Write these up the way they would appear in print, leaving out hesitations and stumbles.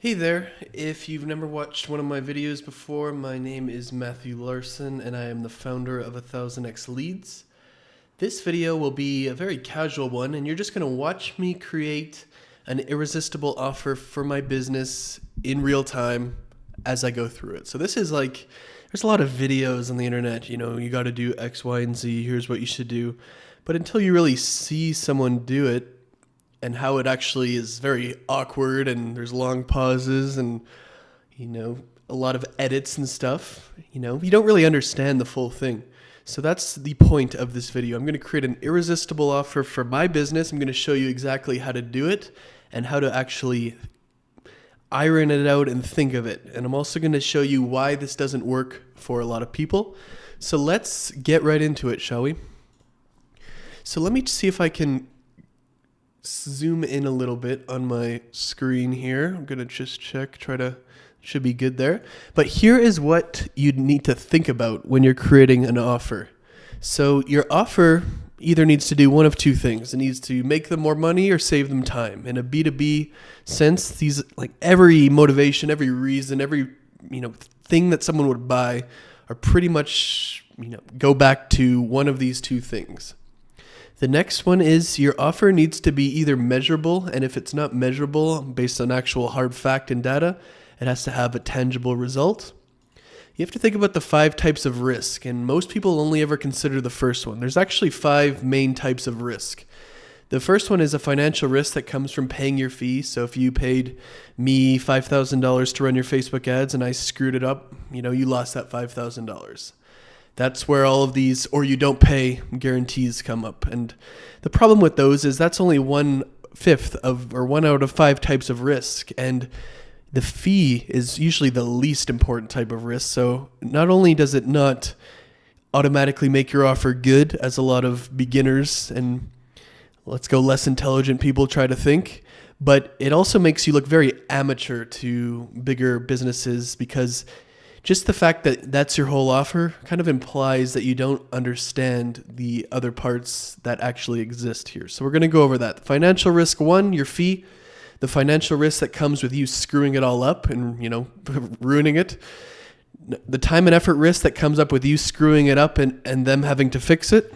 Hey there, if you've never watched one of my videos before, my name is Matthew Larson and I am the founder of 1000x Leads. This video will be a very casual one and you're just going to watch me create an irresistible offer for my business in real time as I go through it. So this is like, there's a lot of videos on the internet, you got to do X, Y, and Z, here's what you should do. But until you really see someone do it, and how it actually is very awkward and there's long pauses and, a lot of edits and stuff, you don't really understand the full thing. So that's the point of this video. I'm going to create an irresistible offer for my business. I'm going to show you exactly how to do it and how to actually iron it out and think of it. And I'm also going to show you why this doesn't work for a lot of people. So let's get right into it, shall we? So let me see if I can zoom in a little bit on my screen here. I'm going to just check, should be good there. But here is what you need to think about when you're creating an offer. So your offer either needs to do one of two things. It needs to make them more money or save them time. In a B2B sense, these, like every motivation, every reason, every, thing that someone would buy are pretty much, go back to one of these two things. The next one is your offer needs to be either measurable, and if it's not measurable based on actual hard fact and data, it has to have a tangible result. You have to think about the 5 types of risk, and most people only ever consider the first one. There's actually 5 main types of risk. The first one is a financial risk that comes from paying your fee. So if you paid me $5,000 to run your Facebook ads and I screwed it up, you lost that $5,000. That's where all of these, or you don't pay guarantees come up. And the problem with those is that's only 1/5 of, or 1 out of 5 types of risk. And the fee is usually the least important type of risk. So not only does it not automatically make your offer good, as a lot of beginners and let's go less intelligent people try to think, but it also makes you look very amateur to bigger businesses, because just the fact that that's your whole offer kind of implies that you don't understand the other parts that actually exist here. So we're going to go over that. Financial risk 1, your fee. The financial risk that comes with you screwing it all up and, ruining it. The time and effort risk that comes up with you screwing it up and them having to fix it.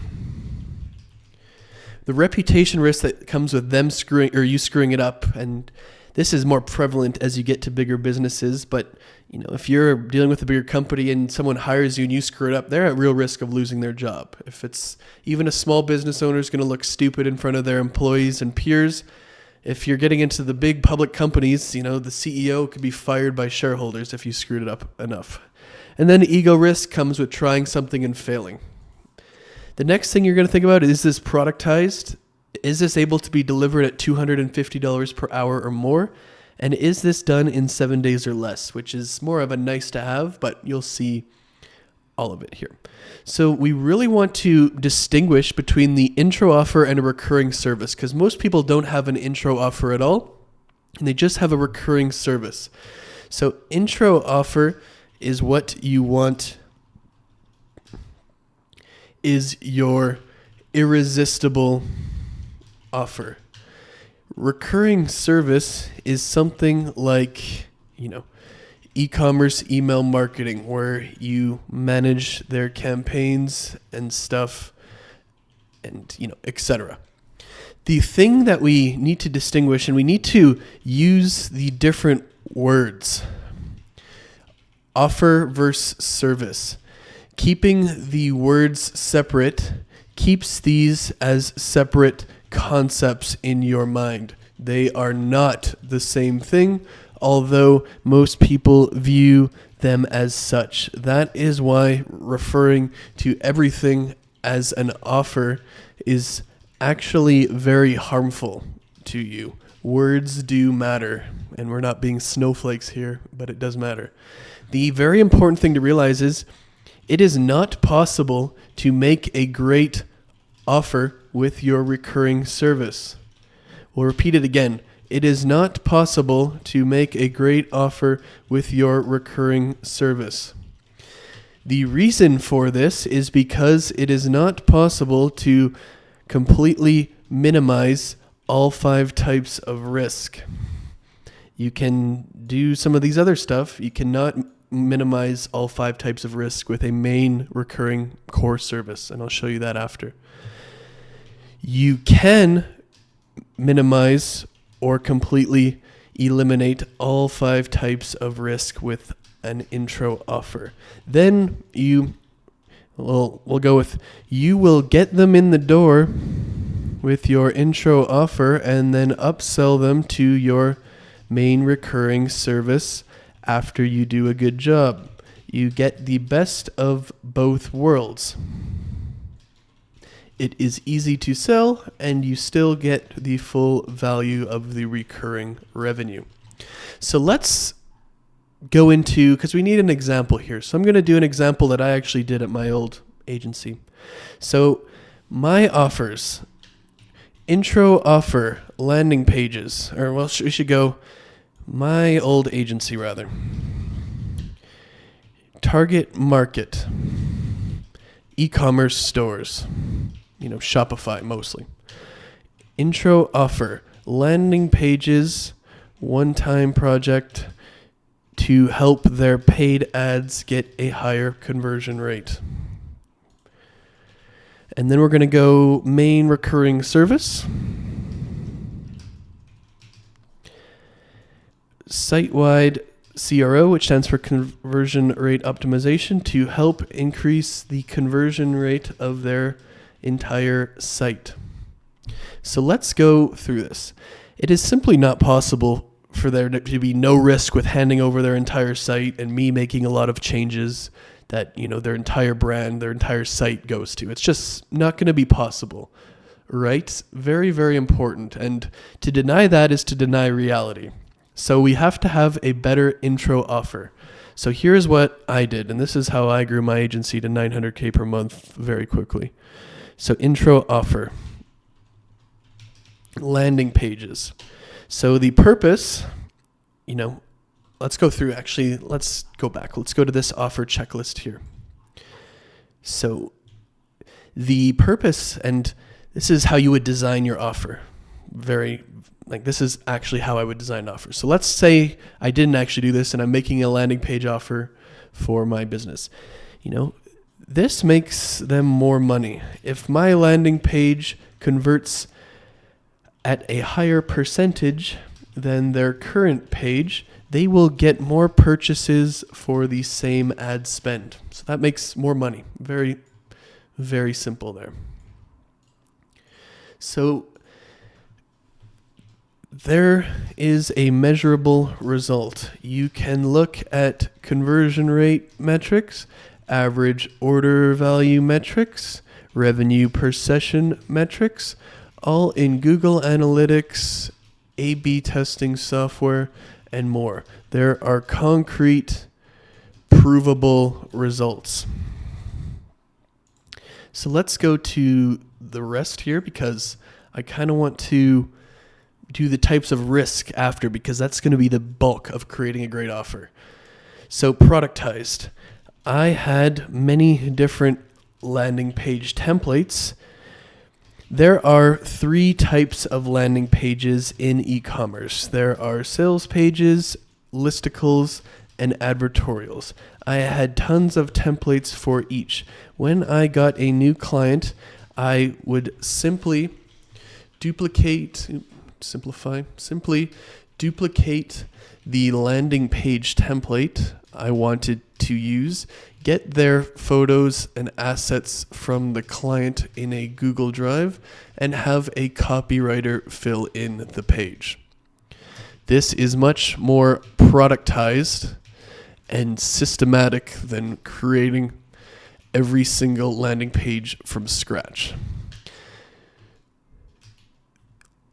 The reputation risk that comes with them you screwing it up, and this is more prevalent as you get to bigger businesses, but if you're dealing with a bigger company and someone hires you and you screw it up, they're at real risk of losing their job. If it's even a small business owner is going to look stupid in front of their employees and peers. If you're getting into the big public companies, the CEO could be fired by shareholders if you screwed it up enough. And then ego risk comes with trying something and failing. The next thing you're going to think about is this productized? Is this able to be delivered at $250 per hour or more? And is this done in 7 days or less, which is more of a nice to have, but you'll see all of it here. So we really want to distinguish between the intro offer and a recurring service, because most people don't have an intro offer at all, and they just have a recurring service. So intro offer is what you want, is your irresistible offer. Recurring service is something like, e-commerce email marketing, where you manage their campaigns and stuff and, etc. The thing that we need to distinguish, and we need to use the different words, offer versus service. Keeping the words separate keeps these as separate concepts in your mind. They are not the same thing, although most people view them as such. That is why referring to everything as an offer is actually very harmful to you. Words do matter, and we're not being snowflakes here, but it does matter. The very important thing to realize is it is not possible to make a great offer with your recurring service. We'll repeat it again. It is not possible to make a great offer with your recurring service. The reason for this is because it is not possible to completely minimize all 5 types of risk. You can do some of these other stuff. You cannot minimize all 5 types of risk with a main recurring core service, and I'll show you that after. You can minimize or completely eliminate all 5 types of risk with an intro offer. Then we'll go with, you will get them in the door with your intro offer and then upsell them to your main recurring service after you do a good job. You get the best of both worlds. It is easy to sell, and you still get the full value of the recurring revenue. So let's go into, because we need an example here. So I'm going to do an example that I actually did at my old agency. So my offers, intro offer, landing pages, or well, we should go my old agency rather. Target market, e-commerce stores, Shopify mostly. Intro offer, landing pages, one-time project to help their paid ads get a higher conversion rate. And then we're going to go main recurring service. Site-wide CRO, which stands for conversion rate optimization, to help increase the conversion rate of their entire site. So let's go through this. It is simply not possible for there to be no risk with handing over their entire site and me making a lot of changes that, their entire brand, their entire site goes to. It's just not going to be possible, right? Very, very important. And to deny that is to deny reality. So we have to have a better intro offer. So here's what I did, and this is how I grew my agency to $900K per month very quickly. So intro offer, landing pages. So the purpose, let's go through, actually, let's go back. Let's go to this offer checklist here. So the purpose, and this is how you would design your offer. This is actually how I would design an offer. So let's say I didn't actually do this and I'm making a landing page offer for my business. This makes them more money. If my landing page converts at a higher percentage than their current page, they will get more purchases for the same ad spend. So that makes more money. Very, very simple there. So there is a measurable result. You can look at conversion rate metrics, average order value metrics, revenue per session metrics, all in Google Analytics, A/B testing software, and more. There are concrete, provable results. So let's go to the rest here because I kind of want to do the types of risk after, because that's going to be the bulk of creating a great offer. So productized. I had many different landing page templates. There are 3 types of landing pages in e-commerce. There are sales pages, listicles, and advertorials. I had tons of templates for each. When I got a new client, I would simply duplicate the landing page template I wanted to use, get their photos and assets from the client in a Google Drive, and have a copywriter fill in the page. This is much more productized and systematic than creating every single landing page from scratch.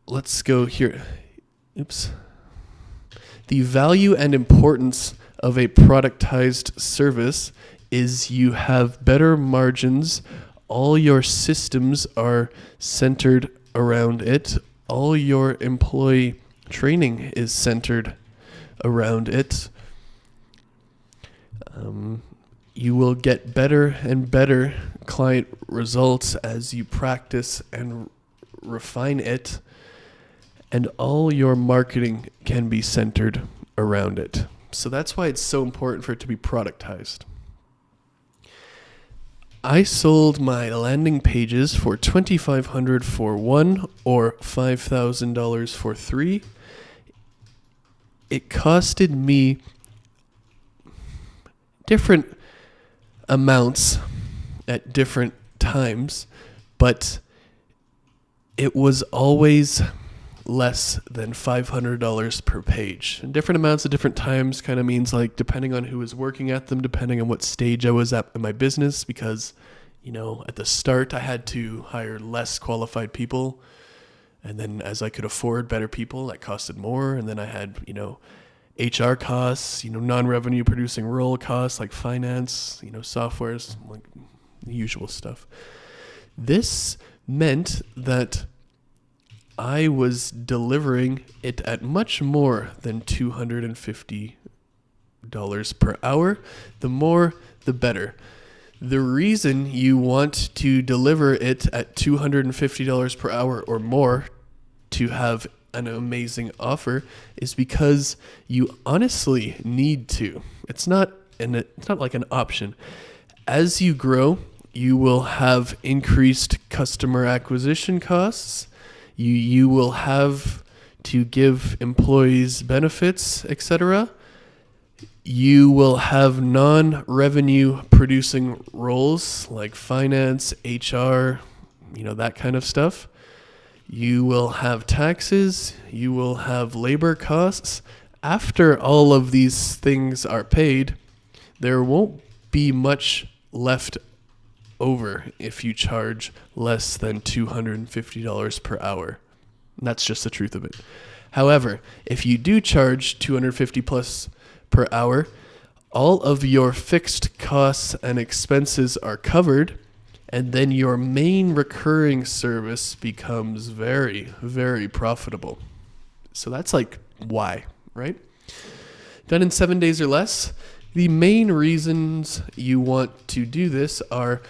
Let's go here. The value and importance of a productized service is you have better margins. All your systems are centered around it. All your employee training is centered around it. You will get better and better client results as you practice and refine it. and all your marketing can be centered around it. So that's why it's so important for it to be productized. I sold my landing pages for $2,500 for one or $5,000 for three. It costed me different amounts at different times, but it was always less than $500 per page. And different amounts at different times kind of means like depending on who was working at them, depending on what stage I was at in my business, because, you know, at the start I had to hire less qualified people. And then as I could afford better people, that costed more. And then I had, you know, HR costs, you know, non-revenue producing role costs like finance, you know, softwares, like the usual stuff. This meant that I was delivering it at much more than $250 per hour. The more, the better. The reason you want to deliver it at $250 per hour or more to have an amazing offer is because you honestly need to. It's not like an option. As you grow, you will have increased customer acquisition costs. You will have to give employees benefits, etc. You will have non-revenue producing roles like finance, HR, you know, that kind of stuff. You will have taxes. You will have labor costs. After all of these things are paid, there won't be much left over if you charge less than $250 per hour. And that's just the truth of it. However, if you do charge $250 plus per hour, all of your fixed costs and expenses are covered, and then your main recurring service becomes very, very profitable. So that's like why, right? Done in 7 days or less. The main reasons you want to do this are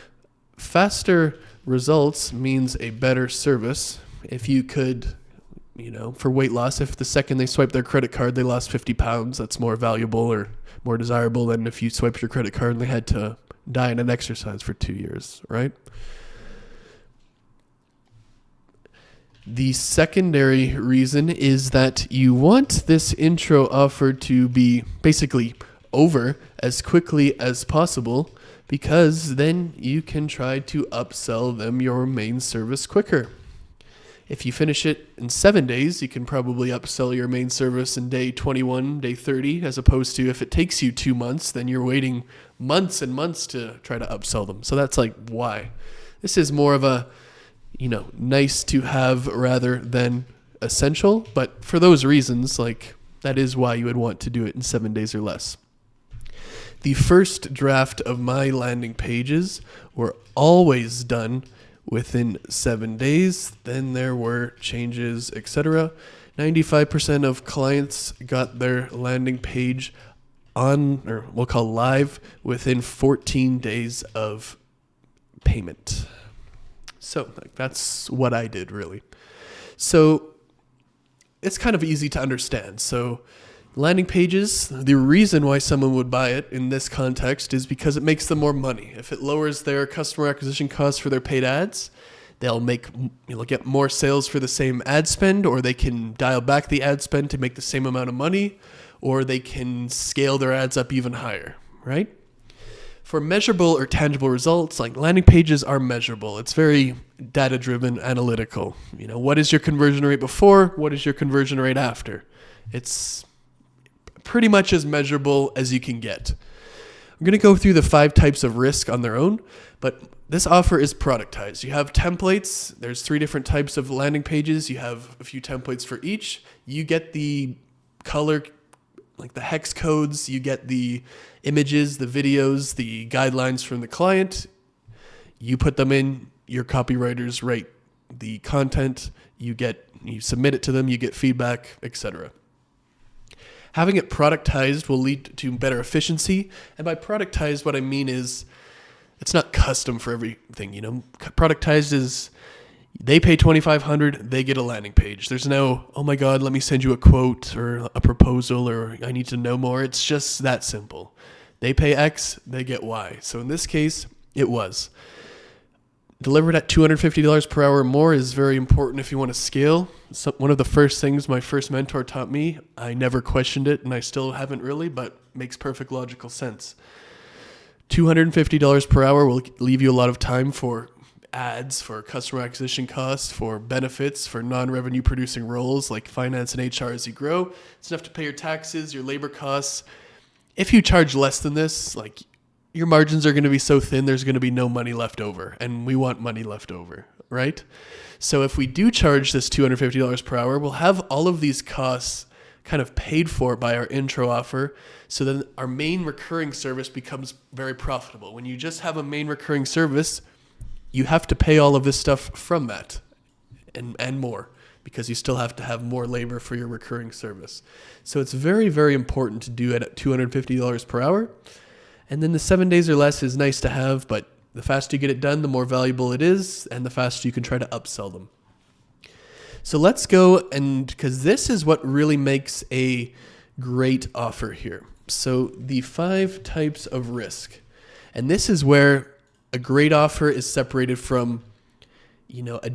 faster results means a better service. If you could, you know, for weight loss, if the second they swipe their credit card, they lost 50 pounds, that's more valuable or more desirable than if you swiped your credit card and they had to diet and exercise for 2 years, right? The secondary reason is that you want this intro offer to be basically over as quickly as possible, because then you can try to upsell them your main service quicker. If you finish it in 7 days, you can probably upsell your main service in day 21, day 30, as opposed to if it takes you 2 months, then you're waiting months and months to try to upsell them. So that's like why. This is more of a, you know, nice to have rather than essential, but for those reasons, like that is why you would want to do it in 7 days or less. The first draft of my landing pages were always done within 7 days. Then there were changes, etc. 95% of clients got their landing page on, or we'll call live, within 14 days of payment. So that's what I did, really. So it's kind of easy to understand. So landing pages, the reason why someone would buy it in this context is because it makes them more money. If it lowers their customer acquisition costs for their paid ads, they'll get more sales for the same ad spend, or they can dial back the ad spend to make the same amount of money, or they can scale their ads up even higher, right? For measurable or tangible results, like landing pages are measurable. It's very data-driven, analytical. You know, what is your conversion rate before? What is your conversion rate after? It's pretty much as measurable as you can get. I'm going to go through the 5 types of risk on their own, but this offer is productized. You have templates. There's 3 different types of landing pages. You have a few templates for each. You get the color, like the hex codes. You get the images, the videos, the guidelines from the client. You put them in. Your copywriters write the content. You submit it to them. You get feedback, etc. Having it productized will lead to better efficiency. And by productized, what I mean is it's not custom for everything. You know, productized is They pay $2,500, they get a landing page. There's no, oh my God, let me send you a quote or a proposal or I need to know more. It's just that simple. They pay X, they get Y. So in this case, it was. Delivered at $250 per hour or more is very important if you want to scale. One of the first things my first mentor taught me, I never questioned it and I still haven't really, but makes perfect logical sense. $250 per hour will leave you a lot of time for ads, for customer acquisition costs, for benefits, for non-revenue producing roles like finance and HR as you grow. It's enough to pay your taxes, your labor costs. If you charge less than this, like your margins are going to be so thin, there's going to be no money left over. And we want money left over, right? So if we do charge this $250 per hour, we'll have all of these costs kind of paid for by our intro offer. So then our main recurring service becomes very profitable. When you just have a main recurring service, you have to pay all of this stuff from that and more, because you still have to have more labor for your recurring service. So it's very, very important to do it at $250 per hour. And then the 7 days or less is nice to have, but the faster you get it done, the more valuable it is, and the faster you can try to upsell them. So let's go, and because this is what really makes a great offer here. So the 5 types of risk. And this is where a great offer is separated from, a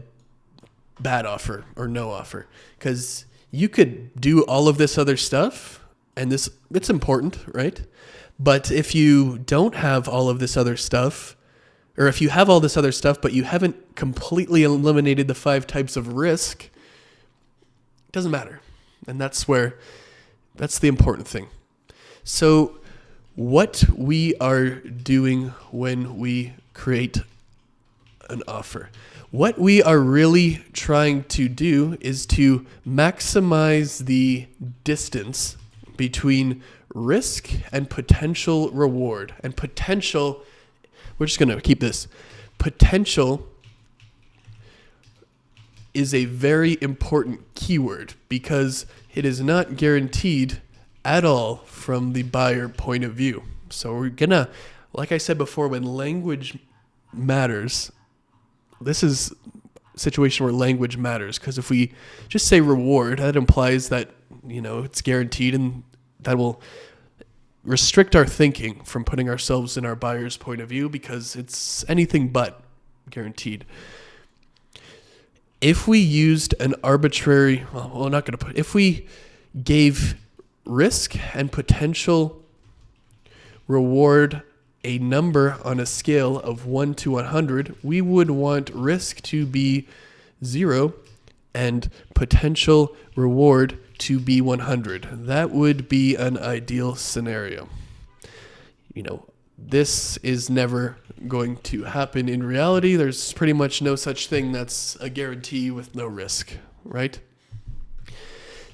bad offer or no offer. Because you could do all of this other stuff, and it's important, right? But if you don't have all of this other stuff, or if you have all this other stuff, but you haven't completely eliminated the 5 types of risk, it doesn't matter. And that's the important thing. So what we are doing when we create an offer, what we are really trying to do is to maximize the distance between risk and potential reward. And potential, we're just going to keep this. Potential is a very important keyword because it is not guaranteed at all from the buyer point of view. So we're going to, like I said before, when language matters, this is a situation where language matters, because if we just say reward, that implies that, it's guaranteed, and that will restrict our thinking from putting ourselves in our buyer's point of view, because it's anything but guaranteed. If we used an arbitrary, if we gave risk and potential reward a number on a scale of 1 to 100, we would want risk to be 0 and potential reward to be 100. That would be an ideal scenario. This is never going to happen in reality. There's pretty much no such thing that's a guarantee with no risk, right?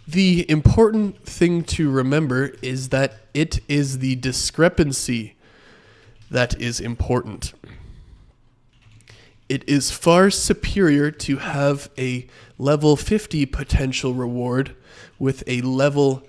The important thing to remember is that it is the discrepancy that is important. It is far superior to have a level 50 potential reward with a level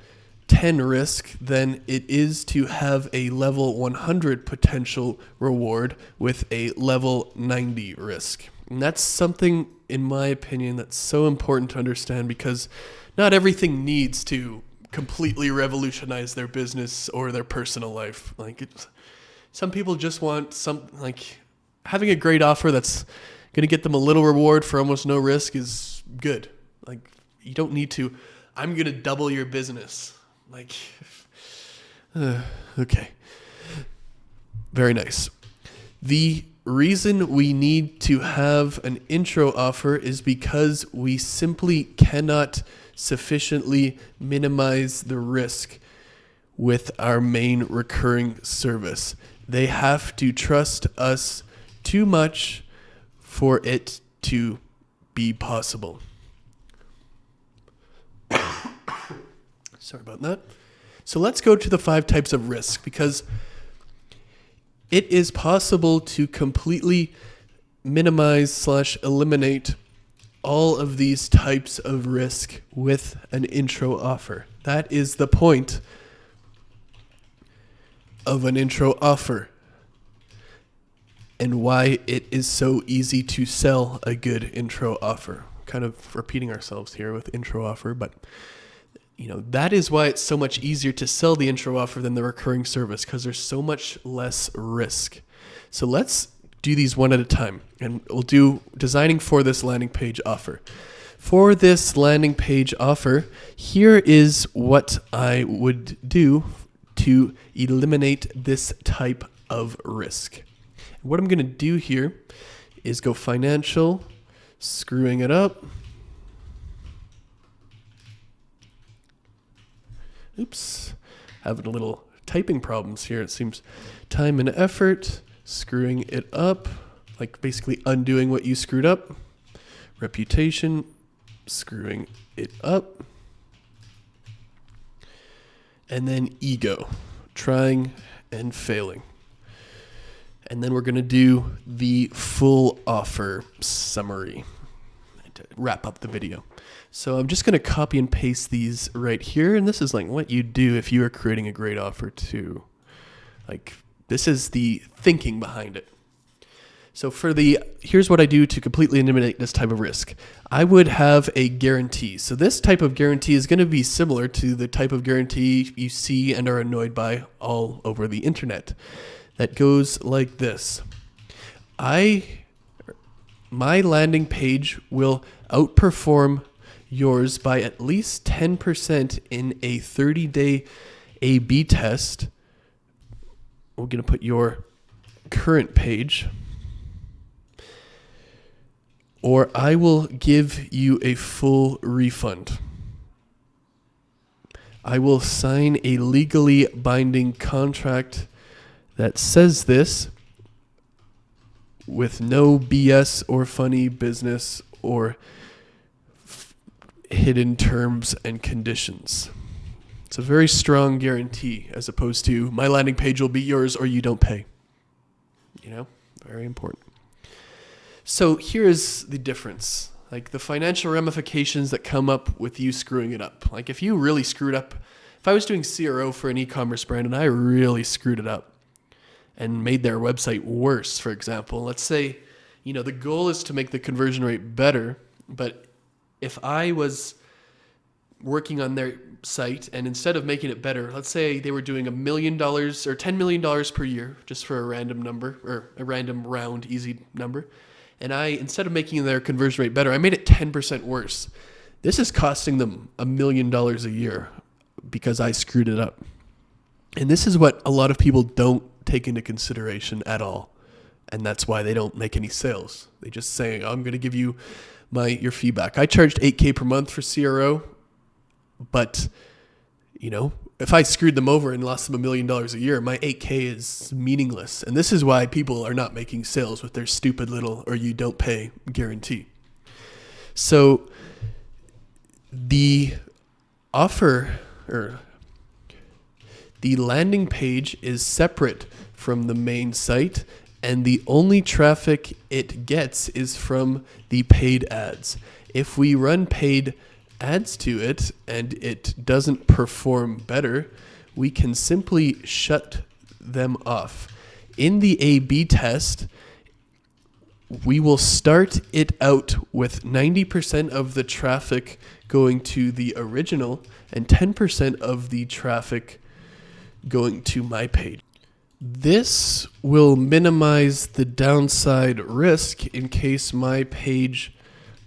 10 risk than it is to have a level 100 potential reward with a level 90 risk. And that's something, in my opinion, that's so important to understand, because not everything needs to completely revolutionize their business or their personal life. Some people just want having a great offer that's going to get them a little reward for almost no risk is good. You don't need to, I'm going to double your business. Okay. Very nice. The reason we need to have an intro offer is because we simply cannot sufficiently minimize the risk with our main recurring service. They have to trust us too much for it to be possible. Sorry about that. So let's go to the 5 types of risk, because it is possible to completely minimize / eliminate all of these types of risk with an intro offer. That is the point of an intro offer. and why it is so easy to sell a good intro offer. Kind of repeating ourselves here with intro offer, but that is why it's so much easier to sell the intro offer than the recurring service, because there's so much less risk. So let's do these one at a time, and we'll do designing for this landing page offer. For this landing page offer, here is what I would do to eliminate this type of risk. What I'm going to do here is go financial, screwing it up. Oops, having a little typing problems here. It seems time and effort, screwing it up, like basically undoing what you screwed up. Reputation, screwing it up. And then ego, trying and failing. And then we're going to do the full offer summary to wrap up the video. So I'm just going to copy and paste these right here. And this is like what you do if you are creating a great offer too. Like this is the thinking behind it. So here's what I do to completely eliminate this type of risk. I would have a guarantee. So this type of guarantee is going to be similar to the type of guarantee you see and are annoyed by all over the internet. That goes like this. My landing page will outperform yours by at least 10% in a 30-day A/B test. We're going to put your current page. Or I will give you a full refund. I will sign a legally binding contract that says this with no BS or funny business or hidden terms and conditions. It's a very strong guarantee as opposed to my landing page will be yours or you don't pay. Very important. So here's the difference. Like the financial ramifications that come up with you screwing it up. Like if you really screwed up, if I was doing CRO for an e-commerce brand and I really screwed it up and made their website worse, for example, let's say, the goal is to make the conversion rate better, but if I was working on their site and instead of making it better, let's say they were doing $1 million or $10 million per year, just for a random number or a random round, easy number. And instead of making their conversion rate better, I made it 10% worse. This is costing them $1 million a year because I screwed it up. And this is what a lot of people don't take into consideration at all. And that's why they don't make any sales. They just say, I'm going to give you your feedback. I charged $8,000 per month for CRO, but if I screwed them over and lost them $1 million a year, my $8,000 is meaningless. And this is why people are not making sales with their stupid little or you don't pay guarantee. So the offer or the landing page is separate from the main site, and the only traffic it gets is from the paid ads. If we run paid ads to it and it doesn't perform better, we can simply shut them off. In the A/B test, we will start it out with 90% of the traffic going to the original and 10% of the traffic going to my page. This will minimize the downside risk in case my page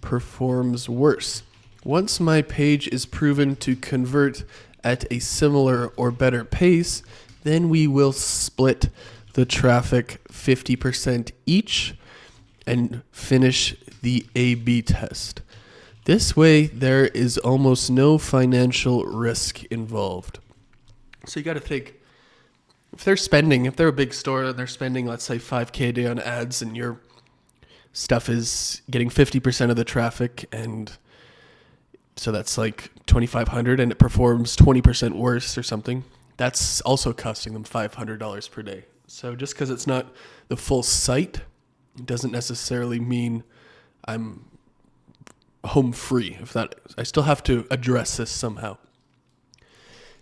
performs worse. Once my page is proven to convert at a similar or better pace, then we will split the traffic 50% each and finish the A/B test. This way, there is almost no financial risk involved. So you got to think, if they're a big store and they're spending, let's say, $5,000 a day on ads and your stuff is getting 50% of the traffic, and so that's like $2,500 and it performs 20% worse or something, that's also costing them $500 per day. So just because it's not the full site doesn't necessarily mean I'm home free. I still have to address this somehow.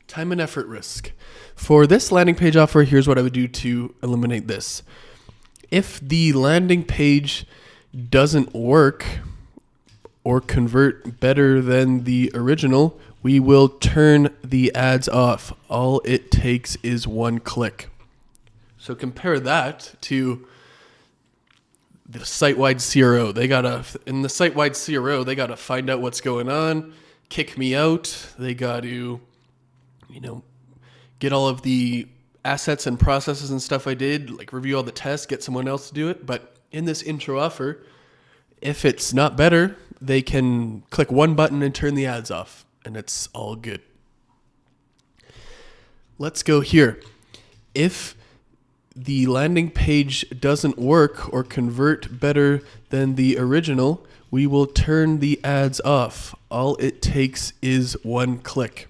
Time and effort risk. For this landing page offer, here's what I would do to eliminate this. If the landing page doesn't work or convert better than the original, we will turn the ads off. All it takes is one click. So compare that to the site-wide CRO. In the site-wide CRO, they gotta find out what's going on, kick me out. They got to, get all of the assets and processes and stuff I did, like review all the tests, get someone else to do it. But in this intro offer, if it's not better, they can click one button and turn the ads off, and it's all good. Let's go here. If the landing page doesn't work or convert better than the original, we will turn the ads off. All it takes is one click.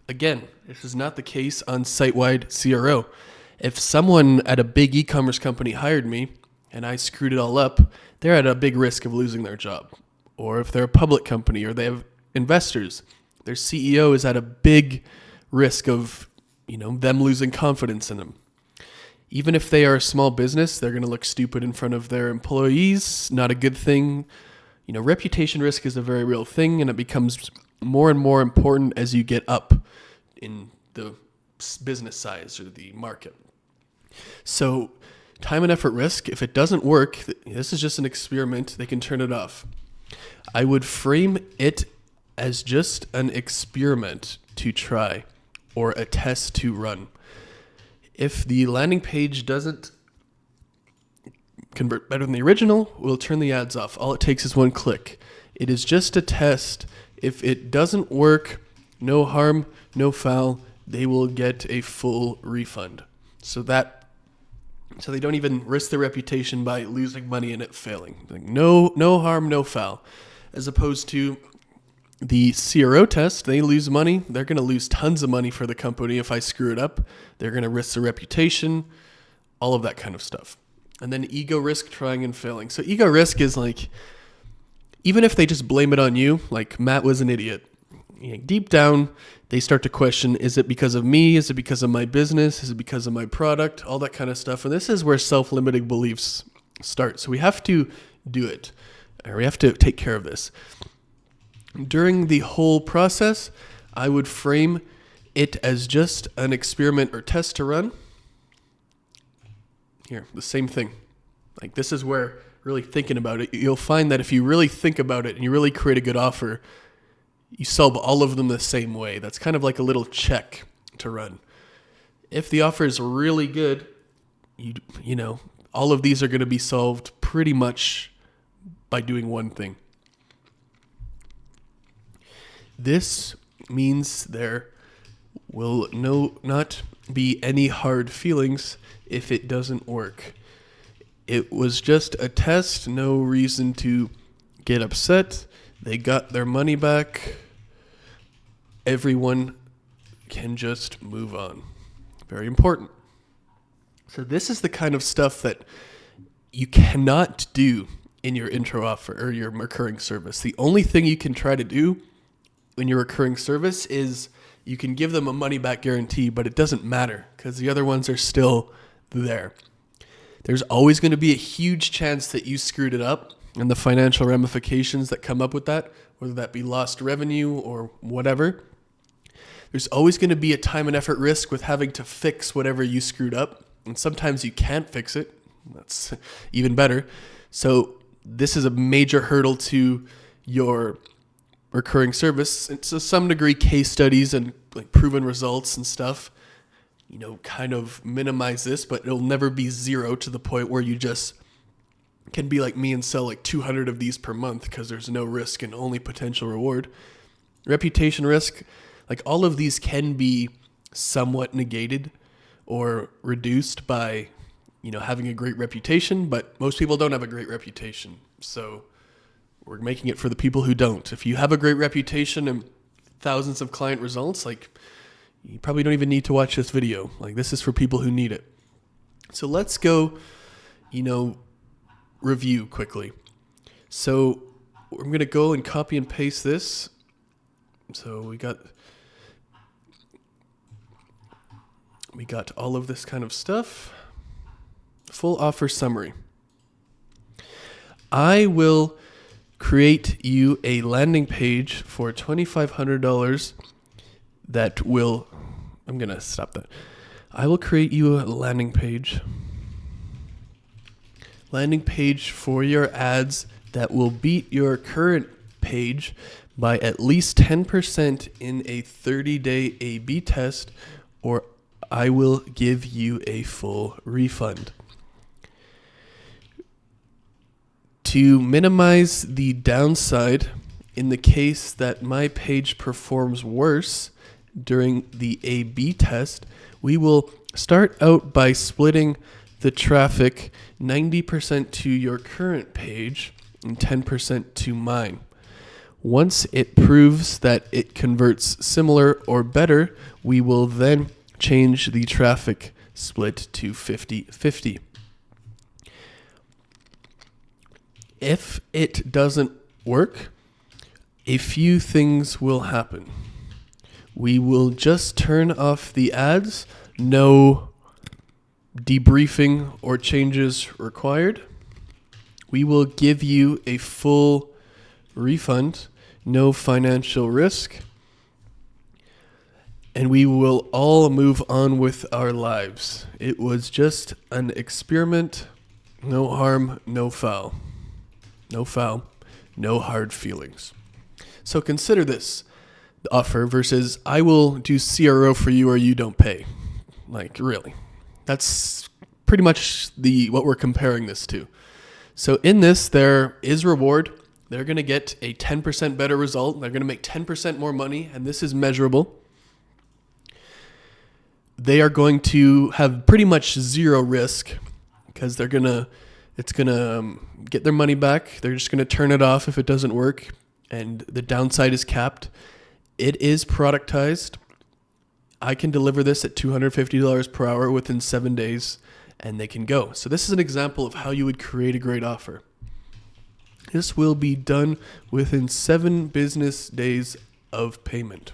Again, this is not the case on site-wide CRO. If someone at a big e-commerce company hired me and I screwed it all up, they're at a big risk of losing their job. Or if they're a public company or they have investors, their CEO is at a big risk of, them losing confidence in them. Even if they are a small business, they're going to look stupid in front of their employees. Not a good thing. Reputation risk is a very real thing, and it becomes more and more important as you get up in the business size or the market. So time and effort risk, if it doesn't work, this is just an experiment, they can turn it off. I would frame it as just an experiment to try or a test to run. If the landing page doesn't convert better than the original, we'll turn the ads off. All it takes is one click. It is just a test. If it doesn't work, no harm, no foul, they will get a full refund. So they don't even risk their reputation by losing money and it failing. Like no harm, no foul. As opposed to the CRO test, they lose money. They're going to lose tons of money for the company if I screw it up. They're going to risk their reputation, all of that kind of stuff. And then ego risk, trying and failing. So ego risk is like, even if they just blame it on you, like Matt was an idiot, deep down, they start to question, is it because of me? Is it because of my business? Is it because of my product? All that kind of stuff. And this is where self-limiting beliefs start. So we have to do it, or we have to take care of this. During the whole process, I would frame it as just an experiment or test to run. Here, the same thing. Like this is where really thinking about it, you'll find that if you really think about it and you really create a good offer, you solve all of them the same way. That's kind of like a little check to run. If the offer is really good, all of these are going to be solved pretty much by doing one thing. This means there will not be any hard feelings if it doesn't work. It was just a test, no reason to get upset. They got their money back. Everyone can just move on. Very important. So this is the kind of stuff that you cannot do in your intro offer or your recurring service. The only thing you can try to do in your recurring service is you can give them a money back guarantee, but it doesn't matter because the other ones are still there. There's always going to be a huge chance that you screwed it up and the financial ramifications that come up with that, whether that be lost revenue or whatever. There's always going to be a time and effort risk with having to fix whatever you screwed up. And sometimes you can't fix it. That's even better. So this is a major hurdle to your recurring service. And to some degree, case studies and like proven results and stuff, kind of minimize this, but it'll never be zero to the point where you just can be like me and sell like 200 of these per month because there's no risk and only potential reward. Reputation risk, like all of these can be somewhat negated or reduced by, having a great reputation, but most people don't have a great reputation. So we're making it for the people who don't. If you have a great reputation and thousands of client results, like you probably don't even need to watch this video. Like this is for people who need it. So let's go, review quickly. So I'm going to go and copy and paste this. So we got all of this kind of stuff. Full offer summary. I will create you a landing page for $2,500 that will, I'm going to stop that. I will create you a landing page for your ads that will beat your current page by at least 10% in a 30-day A/B test, or I will give you a full refund. To minimize the downside, in the case that my page performs worse during the A/B test, we will start out by splitting the traffic 90% to your current page and 10% to mine. Once it proves that it converts similar or better, we will then change the traffic split to 50-50. If it doesn't work, a few things will happen. We will just turn off the ads, no debriefing or changes required. We will give you a full refund, no financial risk, and we will all move on with our lives. It was just an experiment, no harm, no foul. No foul, no hard feelings. So consider this offer versus I will do CRO for you or you don't pay. Like, really. That's pretty much what we're comparing this to. So in this, there is reward. They're going to get a 10% better result. They're going to make 10% more money, and this is measurable. They are going to have pretty much zero risk because it's going to get their money back. They're just going to turn it off if it doesn't work, and the downside is capped. It is productized. I can deliver this at $250 per hour within 7 days, and they can go. So this is an example of how you would create a great offer. This will be done within 7 business days of payment.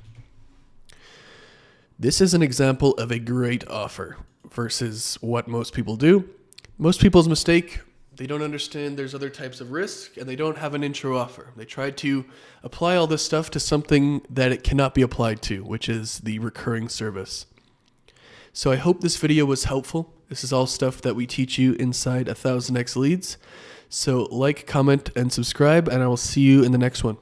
This is an example of a great offer versus what most people do. Most people's mistake, they don't understand there's other types of risk, and they don't have an intro offer. They try to apply all this stuff to something that it cannot be applied to, which is the recurring service. So I hope this video was helpful. This is all stuff that we teach you inside 1000X Leads. So like, comment, and subscribe, and I will see you in the next one.